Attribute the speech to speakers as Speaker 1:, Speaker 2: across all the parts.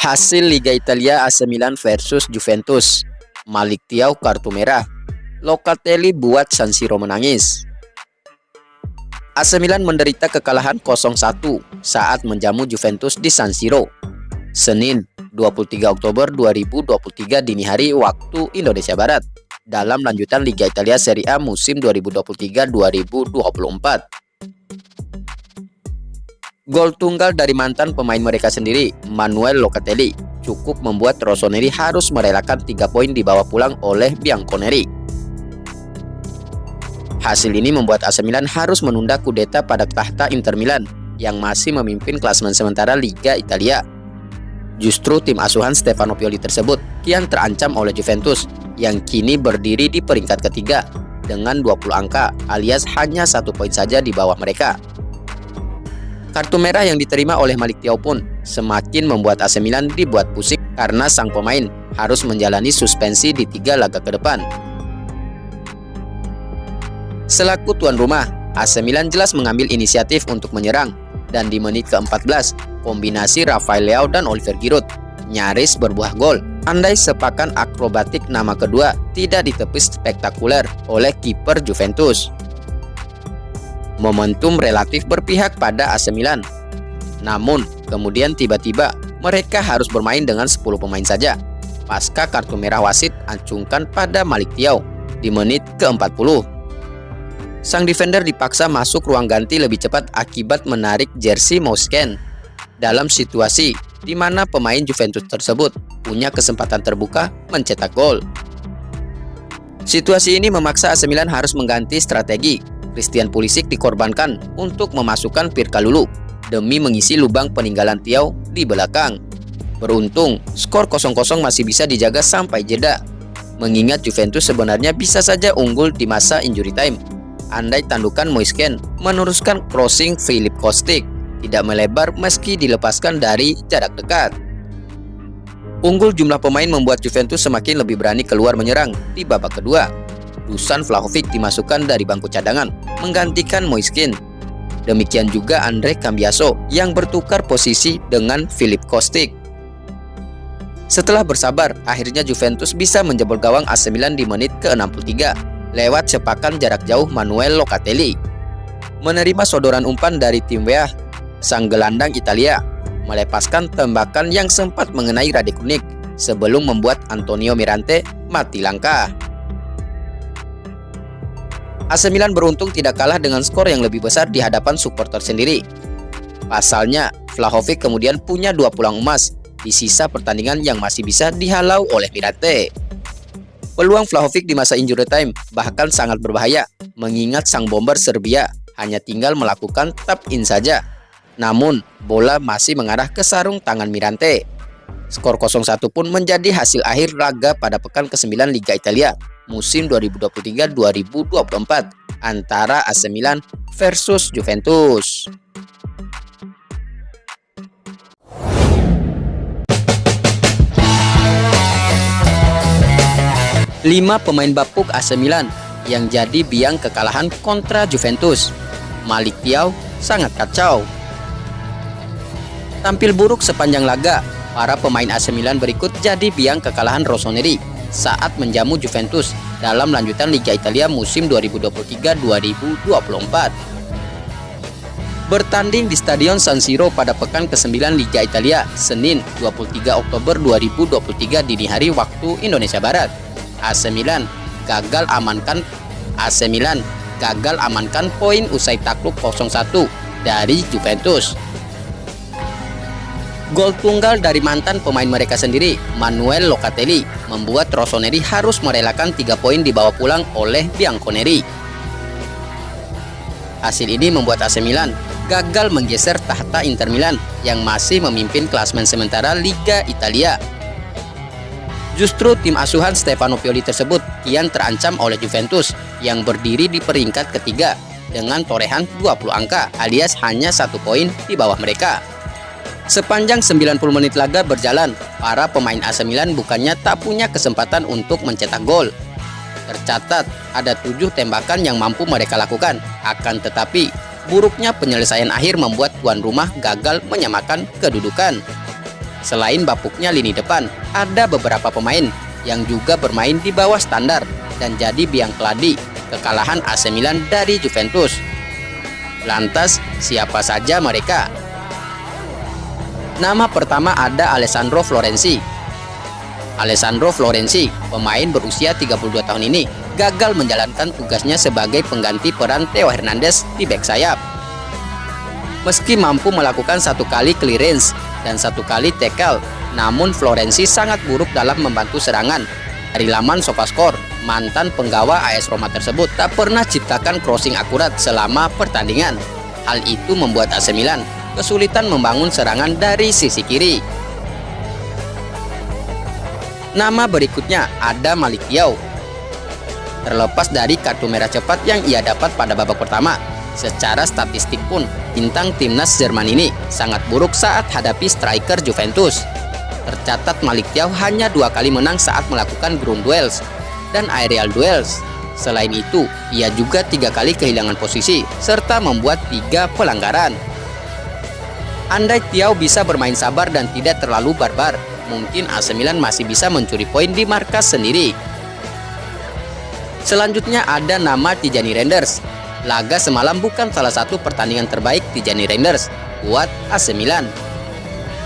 Speaker 1: Hasil Liga Italia AC Milan versus Juventus. Malik Thiaw kartu merah. Locatelli buat San Siro menangis. AC Milan menderita kekalahan 0-1 saat menjamu Juventus di San Siro. Senin, 23 Oktober 2023 dini hari waktu Indonesia Barat. Dalam lanjutan Liga Italia Serie A musim 2023-2024. Gol tunggal dari mantan pemain mereka sendiri, Manuel Locatelli, cukup membuat Rossoneri harus merelakan 3 poin dibawa pulang oleh Bianconeri. Hasil ini membuat AC Milan harus menunda kudeta pada tahta Inter Milan yang masih memimpin klasemen sementara Liga Italia. Justru tim asuhan Stefano Pioli tersebut kian terancam oleh Juventus yang kini berdiri di peringkat ketiga dengan 20 angka alias hanya 1 poin saja di bawah mereka. Kartu merah yang diterima oleh Malik Thiaw pun semakin membuat AC Milan dibuat pusing karena sang pemain harus menjalani suspensi di 3 laga ke depan. Selaku tuan rumah, AC Milan jelas mengambil inisiatif untuk menyerang dan di menit ke-14, kombinasi Rafael Leao dan Oliver Giroud nyaris berbuah gol. Andai sepakan akrobatik nama kedua tidak ditepis spektakuler oleh kiper Juventus. Momentum relatif berpihak pada AC Milan. Namun, kemudian tiba-tiba mereka harus bermain dengan 10 pemain saja. Pasca kartu merah wasit acungkan pada Malik Thiaw di menit ke-40. Sang defender dipaksa masuk ruang ganti lebih cepat akibat menarik jersey Moisken. Dalam situasi di mana pemain Juventus tersebut punya kesempatan terbuka mencetak gol. Situasi ini memaksa AC Milan harus mengganti strategi. Christian Pulisic dikorbankan untuk memasukkan Pirkalulu demi mengisi lubang peninggalan Thiaw di belakang. Beruntung, skor 0-0 masih bisa dijaga sampai jeda. Mengingat Juventus sebenarnya bisa saja unggul di masa injury time. Andai tandukan Moisken meneruskan crossing Filip Kostic tidak melebar meski dilepaskan dari jarak dekat. Unggul jumlah pemain membuat Juventus semakin lebih berani keluar menyerang di babak kedua. Dusan Vlahovic dimasukkan dari bangku cadangan menggantikan Moiskin. Demikian juga Andre Cambiaso yang bertukar posisi dengan Filip Kostic. Setelah bersabar, akhirnya Juventus bisa menjebol gawang AC Milan di menit ke-63 lewat sepakan jarak jauh Manuel Locatelli. Menerima sodoran umpan dari tim Weah, sang gelandang Italia melepaskan tembakan yang sempat mengenai Radekunik sebelum membuat Antonio Mirante mati langkah. AC Milan beruntung tidak kalah dengan skor yang lebih besar di hadapan supporter sendiri. Pasalnya, Vlahovic kemudian punya 2 peluang emas di sisa pertandingan yang masih bisa dihalau oleh Mirante. Peluang Vlahovic di masa injury time bahkan sangat berbahaya, mengingat sang bomber Serbia hanya tinggal melakukan tap in saja. Namun, bola masih mengarah ke sarung tangan Mirante. Skor 0-1 pun menjadi hasil akhir laga pada pekan ke-9 Liga Italia musim 2023-2024 antara AC Milan versus Juventus. Lima pemain bapuk AC Milan yang jadi biang kekalahan kontra Juventus. Malik Thiaw sangat kacau. Tampil buruk sepanjang laga, para pemain AC Milan berikut jadi biang kekalahan Rossoneri saat menjamu Juventus dalam lanjutan Liga Italia musim 2023-2024. Bertanding di Stadion San Siro pada pekan ke-9 Liga Italia, Senin 23 Oktober 2023 dini hari waktu Indonesia Barat. AC Milan gagal amankan poin usai takluk 0-1 dari Juventus. Gol tunggal dari mantan pemain mereka sendiri, Manuel Locatelli, membuat Rossoneri harus merelakan 3 poin dibawa pulang oleh Bianconeri. Hasil ini membuat AC Milan gagal menggeser tahta Inter Milan yang masih memimpin klasemen sementara Liga Italia. Justru tim asuhan Stefano Pioli tersebut kian terancam oleh Juventus yang berdiri di peringkat ketiga dengan torehan 20 angka alias hanya 1 poin di bawah mereka. Sepanjang 90 menit laga berjalan, para pemain AC Milan bukannya tak punya kesempatan untuk mencetak gol. Tercatat ada 7 tembakan yang mampu mereka lakukan, akan tetapi buruknya penyelesaian akhir membuat tuan rumah gagal menyamakan kedudukan. Selain bapuknya lini depan, ada beberapa pemain yang juga bermain di bawah standar dan jadi biang keladi kekalahan AC Milan dari Juventus. Lantas, siapa saja mereka? Nama pertama ada Alessandro Florenzi. Alessandro Florenzi, pemain berusia 32 tahun ini, gagal menjalankan tugasnya sebagai pengganti peran Theo Hernandez di bek sayap. Meski mampu melakukan 1 kali clearance dan 1 kali tackle, namun Florenzi sangat buruk dalam membantu serangan. Dari laman SofaScore, mantan penggawa AS Roma tersebut tak pernah ciptakan crossing akurat selama pertandingan. Hal itu membuat AC Milan kesulitan membangun serangan dari sisi kiri. Nama berikutnya ada Malick Thiaw. Terlepas dari kartu merah cepat yang ia dapat pada babak pertama, secara statistik pun bintang timnas Jerman ini sangat buruk saat hadapi striker Juventus. Tercatat Malick Thiaw hanya 2 kali menang saat melakukan ground duels dan aerial duels. Selain itu, ia juga 3 kali kehilangan posisi serta membuat 3 pelanggaran. Andai Thiaw bisa bermain sabar dan tidak terlalu barbar, mungkin AC Milan masih bisa mencuri poin di markas sendiri. Selanjutnya ada nama Tijani Reinders. Laga semalam bukan salah satu pertandingan terbaik Tijani Reinders buat AC Milan.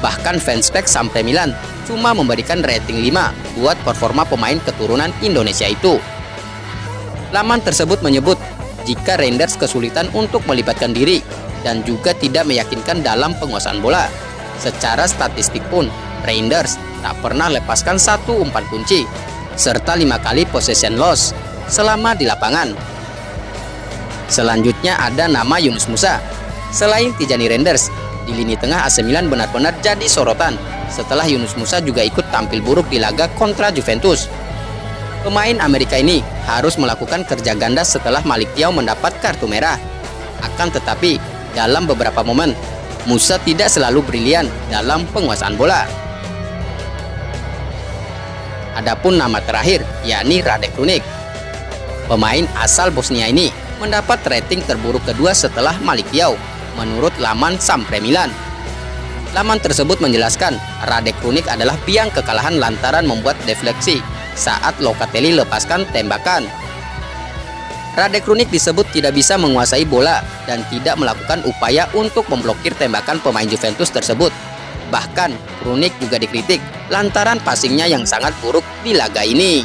Speaker 1: Bahkan fanspage sampai Milan cuma memberikan rating 5 buat performa pemain keturunan Indonesia itu. Laman tersebut menyebut jika Reinders kesulitan untuk melibatkan diri dan juga tidak meyakinkan dalam penguasaan bola. Secara statistik pun, Reinders tak pernah lepaskan 1 umpan kunci, serta 5 kali possession loss selama di lapangan. Selanjutnya ada nama Yunus Musa. Selain Tijani Reinders, di lini tengah AC Milan benar-benar jadi sorotan setelah Yunus Musa juga ikut tampil buruk di laga kontra Juventus. Pemain Amerika ini harus melakukan kerja ganda setelah Malick Thiaw mendapat kartu merah. Akan tetapi, dalam beberapa momen, Musa tidak selalu brilian dalam penguasaan bola. Adapun nama terakhir, yakni Radek Krunic. Pemain asal Bosnia ini mendapat rating terburuk kedua setelah Malick Thiaw, menurut laman Sampre Milan. Laman tersebut menjelaskan Radek Krunic adalah biang kekalahan lantaran membuat defleksi saat Locatelli lepaskan tembakan. Radek Krunic disebut tidak bisa menguasai bola dan tidak melakukan upaya untuk memblokir tembakan pemain Juventus tersebut. Bahkan, Krunic juga dikritik lantaran passingnya yang sangat buruk di laga ini.